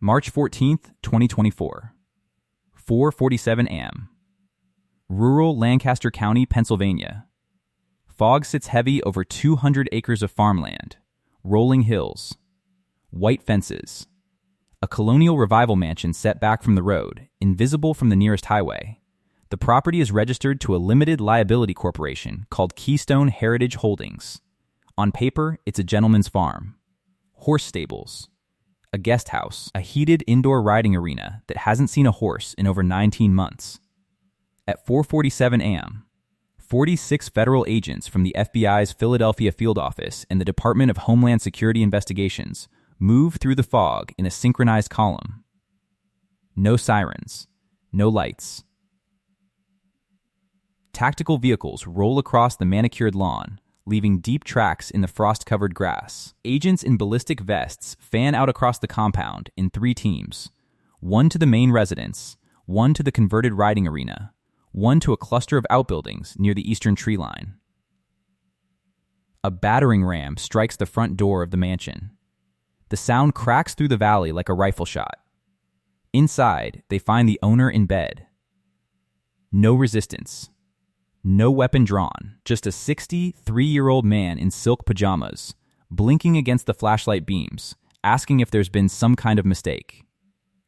March 14th, 2024. 4:47 a.m. Rural Lancaster County, Pennsylvania. Fog sits heavy over 200 acres of farmland, rolling hills, white fences, a colonial revival mansion set back from the road, invisible from the nearest highway. The property is registered to a limited liability corporation called Keystone Heritage Holdings. On paper, it's a gentleman's farm. Horse stables, a guest house, a heated indoor riding arena that hasn't seen a horse in over 19 months. At 4:47 a.m., 46 federal agents from the FBI's Philadelphia field office and the Department of Homeland Security Investigations move through the fog in a synchronized column. No sirens, no lights. Tactical vehicles roll across the manicured lawn, leaving deep tracks in the frost-covered grass. Agents in ballistic vests fan out across the compound in 3 teams, one to the main residence, one to the converted riding arena, one to a cluster of outbuildings near the eastern tree line. A battering ram strikes the front door of the mansion. The sound cracks through the valley like a rifle shot. Inside, they find the owner in bed. No resistance. No weapon drawn, just a 63-year-old man in silk pajamas, blinking against the flashlight beams, asking if there's been some kind of mistake.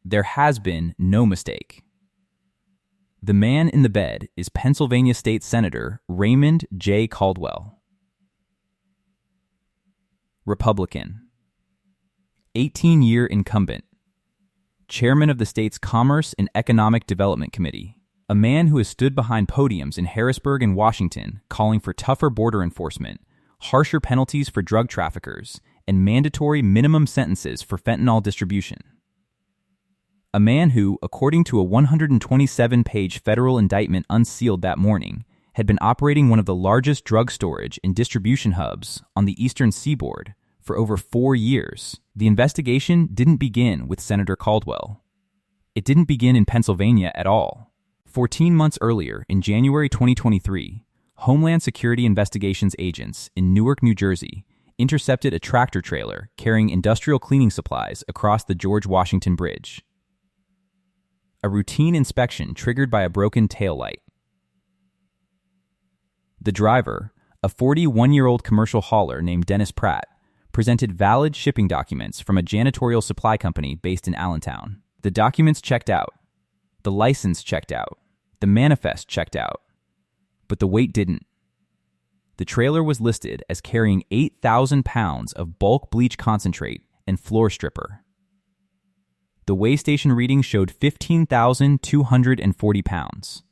There has been no mistake. The man in the bed is Pennsylvania State Senator Raymond J. Caldwell. Republican. 18-year incumbent. Chairman of the state's Commerce and Economic Development Committee. A man who has stood behind podiums in Harrisburg and Washington calling for tougher border enforcement, harsher penalties for drug traffickers, and mandatory minimum sentences for fentanyl distribution. A man who, according to a 127-page federal indictment unsealed that morning, had been operating one of the largest drug storage and distribution hubs on the eastern seaboard for over 4 years. The investigation didn't begin with Senator Caldwell. It didn't begin in Pennsylvania at all. 14 months earlier, in January 2023, Homeland Security Investigations agents in Newark, New Jersey, intercepted a tractor trailer carrying industrial cleaning supplies across the George Washington Bridge. A routine inspection triggered by a broken taillight. The driver, a 41-year-old commercial hauler named Dennis Pratt, presented valid shipping documents from a janitorial supply company based in Allentown. The documents checked out. The license checked out. The manifest checked out. But the weight didn't. The trailer was listed as carrying 8,000 pounds of bulk bleach concentrate and floor stripper. The weigh station reading showed 15,240 pounds.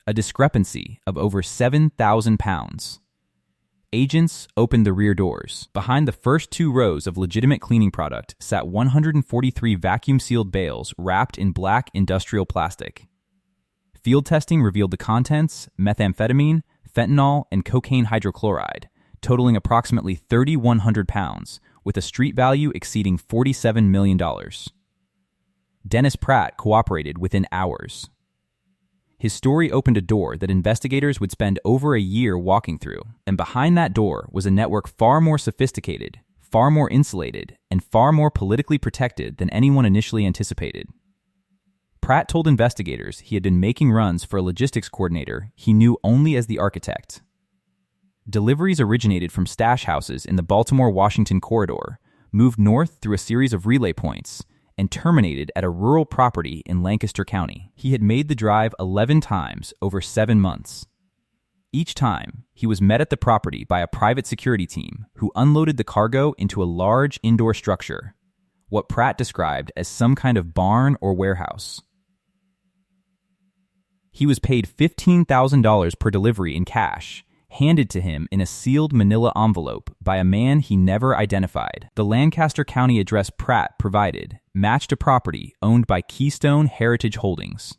A discrepancy of over 7,000 pounds. Agents opened the rear doors. Behind the first 2 rows of legitimate cleaning product sat 143 vacuum-sealed bales wrapped in black industrial plastic. Field testing revealed the contents: methamphetamine, fentanyl, and cocaine hydrochloride, totaling approximately 3,100 pounds, with a street value exceeding $47 million. Dennis Pratt cooperated within hours. His story opened a door that investigators would spend over a year walking through, and behind that door was a network far more sophisticated, far more insulated, and far more politically protected than anyone initially anticipated. Pratt told investigators he had been making runs for a logistics coordinator he knew only as the architect. Deliveries originated from stash houses in the Baltimore-Washington corridor, moved north through a series of relay points, and terminated at a rural property in Lancaster County. He had made the drive 11 times over 7 months. Each time, he was met at the property by a private security team who unloaded the cargo into a large indoor structure, what Pratt described as some kind of barn or warehouse. He was paid $15,000 per delivery in cash, handed to him in a sealed manila envelope by a man he never identified. The Lancaster County address Pratt provided matched a property owned by Keystone Heritage Holdings.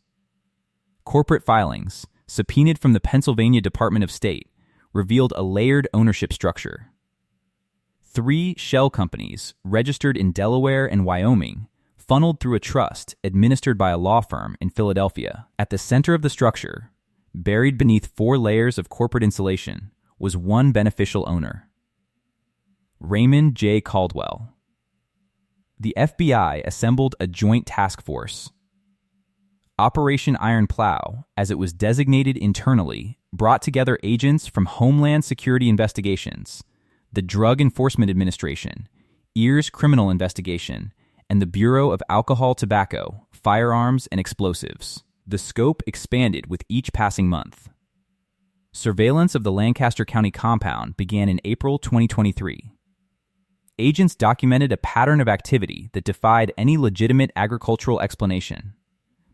Corporate filings, subpoenaed from the Pennsylvania Department of State, revealed a layered ownership structure. 3 shell companies, registered in Delaware and Wyoming, funneled through a trust administered by a law firm in Philadelphia. At the center of the structure, buried beneath 4 layers of corporate insulation, was one beneficial owner: Raymond J. Caldwell. the FBI assembled a joint task force. Operation Iron Plow, as it was designated internally, brought together agents from Homeland Security Investigations, the Drug Enforcement Administration, EARS Criminal Investigation, and the Bureau of Alcohol, Tobacco, Firearms, and Explosives. The scope expanded with each passing month. Surveillance of the Lancaster County compound began in April 2023. Agents documented a pattern of activity that defied any legitimate agricultural explanation.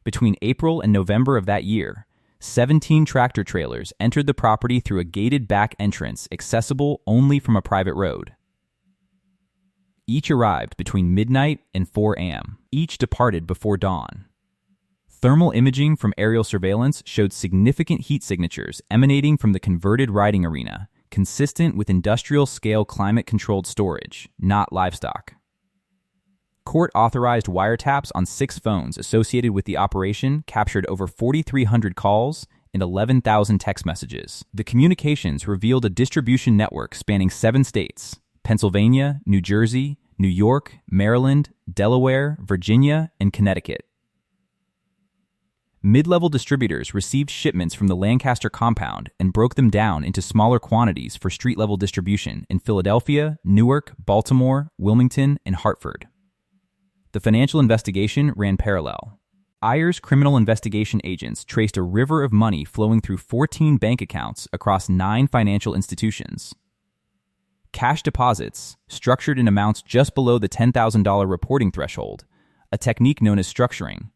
Between April and November of that year, 17 tractor trailers entered the property through a gated back entrance accessible only from a private road. Each arrived between midnight and 4 a.m. Each departed before dawn. Thermal imaging from aerial surveillance showed significant heat signatures emanating from the converted riding arena, consistent with industrial-scale climate-controlled storage, not livestock. Court-authorized wiretaps on 6 phones associated with the operation captured over 4,300 calls and 11,000 text messages. The communications revealed a distribution network spanning 7 states: Pennsylvania, New Jersey, New York, Maryland, Delaware, Virginia, and Connecticut. Mid-level distributors received shipments from the Lancaster compound and broke them down into smaller quantities for street-level distribution in Philadelphia, Newark, Baltimore, Wilmington, and Hartford. The financial investigation ran parallel. EARS criminal investigation agents traced a river of money flowing through 14 bank accounts across 9 financial institutions. Cash deposits, structured in amounts just below the $10,000 reporting threshold, a technique known as structuring,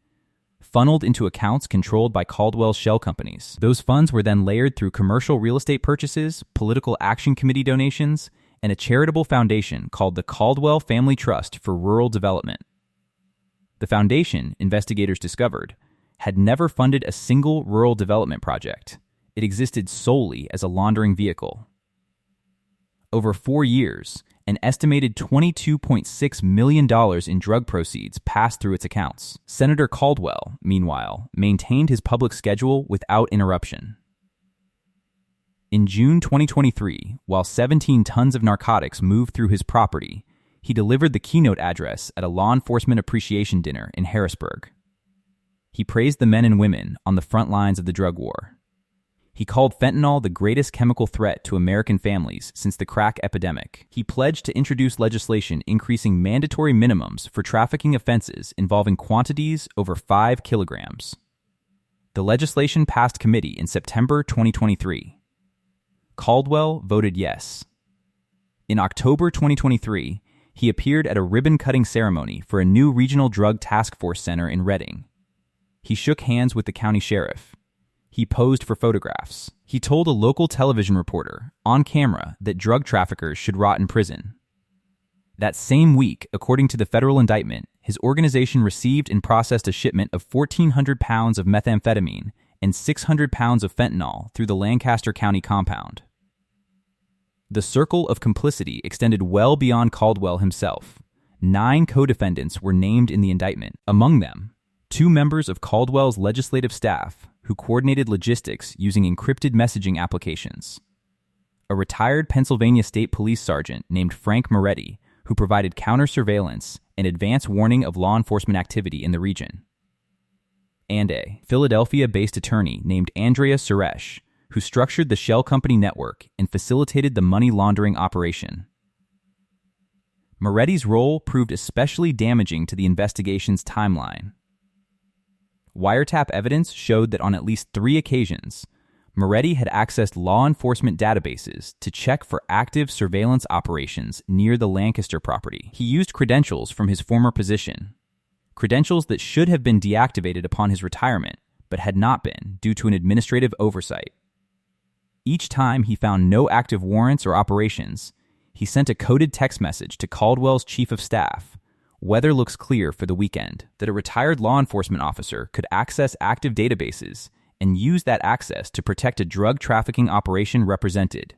funneled into accounts controlled by Caldwell's shell companies. Those funds were then layered through commercial real estate purchases, political action committee donations, and a charitable foundation called the Caldwell Family Trust for Rural Development. The foundation, investigators discovered, had never funded a single rural development project. It existed solely as a laundering vehicle. Over 4 years, an estimated $22.6 million in drug proceeds passed through its accounts. Senator Caldwell, meanwhile, maintained his public schedule without interruption. In June 2023, while 17 tons of narcotics moved through his property, he delivered the keynote address at a law enforcement appreciation dinner in Harrisburg. He praised the men and women on the front lines of the drug war. He called fentanyl the greatest chemical threat to American families since the crack epidemic. He pledged to introduce legislation increasing mandatory minimums for trafficking offenses involving quantities over 5 kilograms. The legislation passed committee in September 2023. Caldwell voted yes. In October 2023, he appeared at a ribbon-cutting ceremony for a new regional drug task force center in Reading. He shook hands with the county sheriff. He posed for photographs. He told a local television reporter, on camera, that drug traffickers should rot in prison. That same week, according to the federal indictment, his organization received and processed a shipment of 1,400 pounds of methamphetamine and 600 pounds of fentanyl through the Lancaster County compound. The circle of complicity extended well beyond Caldwell himself. 9 co-defendants were named in the indictment. Among them, 2 members of Caldwell's legislative staff who coordinated logistics using encrypted messaging applications. A retired Pennsylvania State Police Sergeant named Frank Moretti, who provided counter-surveillance and advance warning of law enforcement activity in the region. And a Philadelphia-based attorney named Andrea Suresh, who structured the shell company network and facilitated the money laundering operation. Moretti's role proved especially damaging to the investigation's timeline. Wiretap evidence showed that on at least 3 occasions, Moretti had accessed law enforcement databases to check for active surveillance operations near the Lancaster property. He used credentials from his former position, credentials that should have been deactivated upon his retirement, but had not been due to an administrative oversight. Each time he found no active warrants or operations, he sent a coded text message to Caldwell's chief of staff. Weather looks clear for the weekend. That a retired law enforcement officer could access active databases and use that access to protect a drug trafficking operation represented,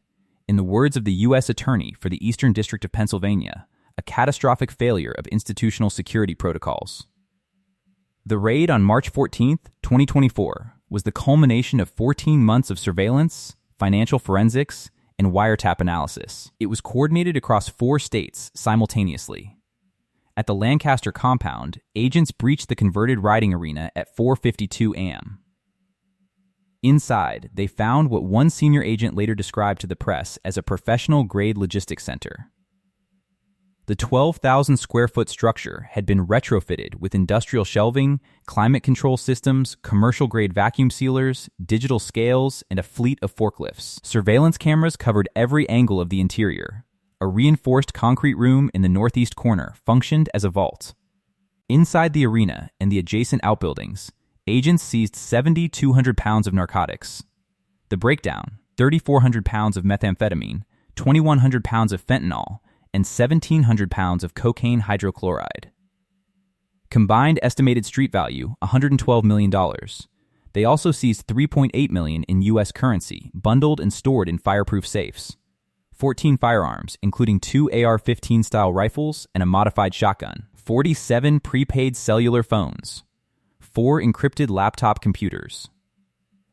in the words of the U.S. Attorney for the Eastern District of Pennsylvania, a catastrophic failure of institutional security protocols. The raid on March 14, 2024, was the culmination of 14 months of surveillance, financial forensics, and wiretap analysis. It was coordinated across 4 states simultaneously. At the Lancaster compound, agents breached the converted riding arena at 4:52 a.m. Inside, they found what one senior agent later described to the press as a professional-grade logistics center. The 12,000-square-foot structure had been retrofitted with industrial shelving, climate control systems, commercial-grade vacuum sealers, digital scales, and a fleet of forklifts. Surveillance cameras covered every angle of the interior. A reinforced concrete room in the northeast corner functioned as a vault. Inside the arena and the adjacent outbuildings, agents seized 7,200 pounds of narcotics. The breakdown: 3,400 pounds of methamphetamine, 2,100 pounds of fentanyl, and 1,700 pounds of cocaine hydrochloride. Combined estimated street value, $112 million. They also seized $3.8 million in U.S. currency, bundled and stored in fireproof safes. 14 firearms, including 2 AR-15 style rifles and a modified shotgun. 47 prepaid cellular phones. 4 encrypted laptop computers.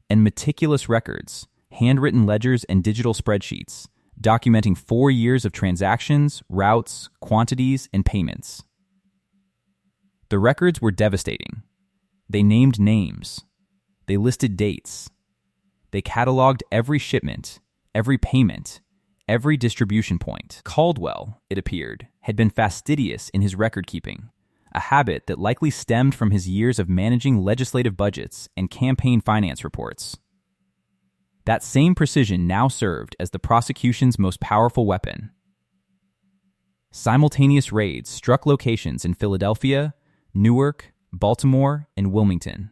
And meticulous records, handwritten ledgers and digital spreadsheets, documenting 4 years of transactions, routes, quantities, and payments. The records were devastating. They named names. They listed dates. They cataloged every shipment, every payment, every distribution point. Caldwell, it appeared, had been fastidious in his record-keeping, a habit that likely stemmed from his years of managing legislative budgets and campaign finance reports. That same precision now served as the prosecution's most powerful weapon. Simultaneous raids struck locations in Philadelphia, Newark, Baltimore, and Wilmington.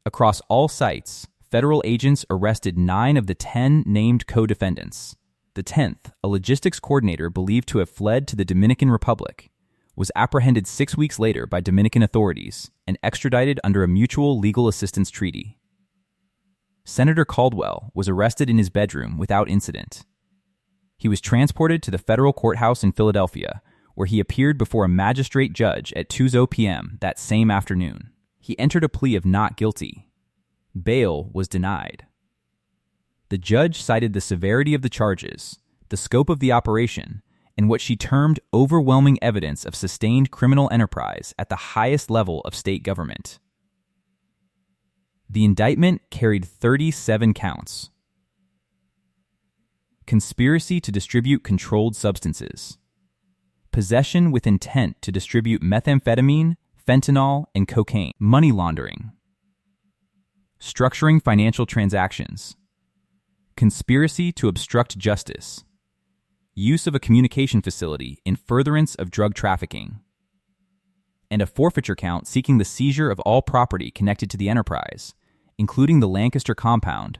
Across all sites, federal agents arrested 9 of the 10 named co-defendants. The 10th, a logistics coordinator believed to have fled to the Dominican Republic, was apprehended 6 weeks later by Dominican authorities and extradited under a mutual legal assistance treaty. Senator Caldwell was arrested in his bedroom without incident. He was transported to the federal courthouse in Philadelphia, where he appeared before a magistrate judge at 2:00 p.m. that same afternoon. He entered a plea of not guilty. Bail was denied. The judge cited the severity of the charges, the scope of the operation, and what she termed overwhelming evidence of sustained criminal enterprise at the highest level of state government. The indictment carried 37 counts. Conspiracy to distribute controlled substances. Possession with intent to distribute methamphetamine, fentanyl, and cocaine. Money laundering. Structuring financial transactions. Conspiracy to obstruct justice. Use of a communication facility in furtherance of drug trafficking. And a forfeiture count seeking the seizure of all property connected to the enterprise, including the Lancaster compound,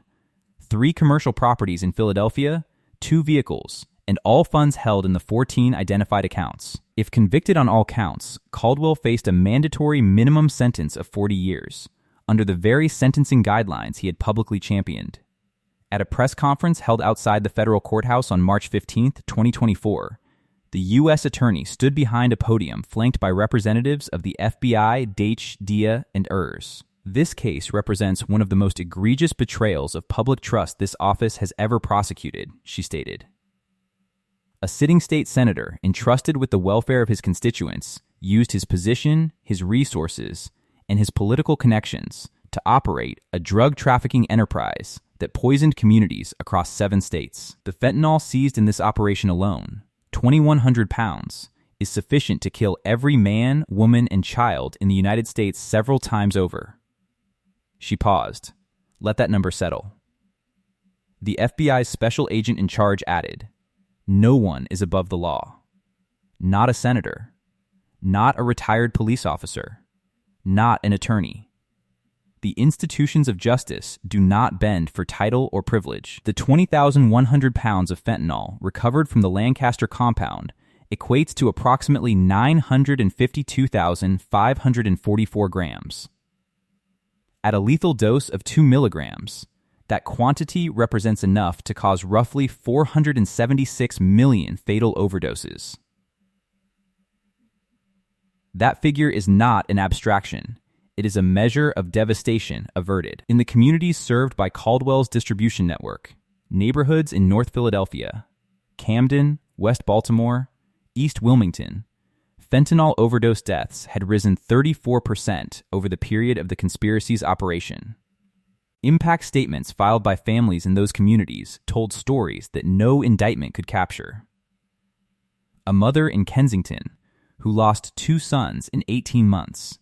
3 commercial properties in Philadelphia, 2 vehicles, and all funds held in the 14 identified accounts. If convicted on all counts, Caldwell faced a mandatory minimum sentence of 40 years, under the very sentencing guidelines he had publicly championed. At a press conference held outside the federal courthouse on March 15, 2024, the U.S. attorney stood behind a podium flanked by representatives of the FBI, DHS, DEA, and ERS. This case represents one of the most egregious betrayals of public trust this office has ever prosecuted, she stated. A sitting state senator entrusted with the welfare of his constituents used his position, his resources, and his political connections to operate a drug trafficking enterprise that poisoned communities across 7 states. The fentanyl seized in this operation alone, 2,100 pounds, is sufficient to kill every man, woman, and child in the United States several times over. She paused. Let that number settle. The FBI's special agent in charge added, "No one is above the law. Not a senator. Not a retired police officer. Not an attorney. The institutions of justice do not bend for title or privilege." The 20,100 pounds of fentanyl recovered from the Lancaster compound equates to approximately 952,544 grams. At a lethal dose of 2 milligrams, that quantity represents enough to cause roughly 476 million fatal overdoses. That figure is not an abstraction. It is a measure of devastation averted. In the communities served by Caldwell's distribution network, neighborhoods in North Philadelphia, Camden, West Baltimore, East Wilmington, fentanyl overdose deaths had risen 34% over the period of the conspiracy's operation. Impact statements filed by families in those communities told stories that no indictment could capture. A mother in Kensington who lost 2 sons in 18 months.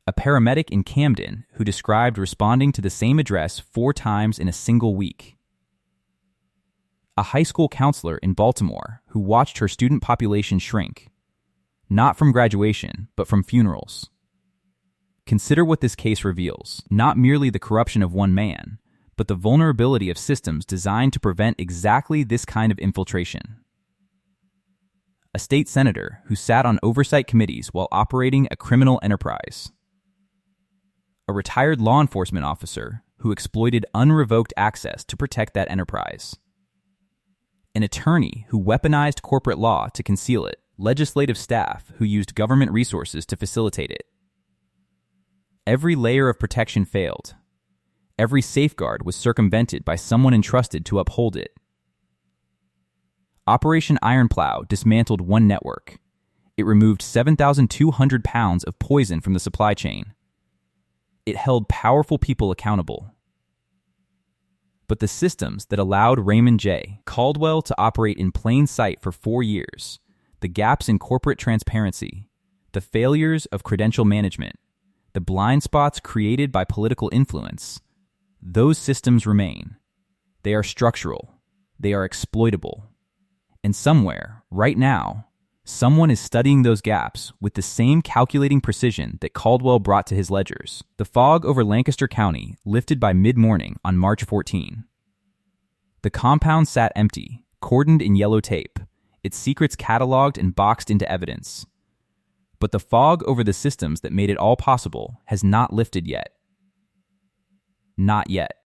A paramedic in Camden who described responding to the same address 4 times in a single week. A high school counselor in Baltimore who watched her student population shrink, not from graduation, but from funerals. Consider what this case reveals, not merely the corruption of one man, but the vulnerability of systems designed to prevent exactly this kind of infiltration. A state senator who sat on oversight committees while operating a criminal enterprise. A retired law enforcement officer who exploited unrevoked access to protect that enterprise. An attorney who weaponized corporate law to conceal it. Legislative staff who used government resources to facilitate it. Every layer of protection failed. Every safeguard was circumvented by someone entrusted to uphold it. Operation Ironplow dismantled one network. It removed 7,200 pounds of poison from the supply chain. It held powerful people accountable. But the systems that allowed Raymond J. Caldwell to operate in plain sight for 4 years, the gaps in corporate transparency, the failures of credential management, the blind spots created by political influence, those systems remain. They are structural. They are exploitable. And somewhere, right now, someone is studying those gaps with the same calculating precision that Caldwell brought to his ledgers. The fog over Lancaster County lifted by mid-morning on March 14. The compound sat empty, cordoned in yellow tape, its secrets cataloged and boxed into evidence. But the fog over the systems that made it all possible has not lifted yet. Not yet.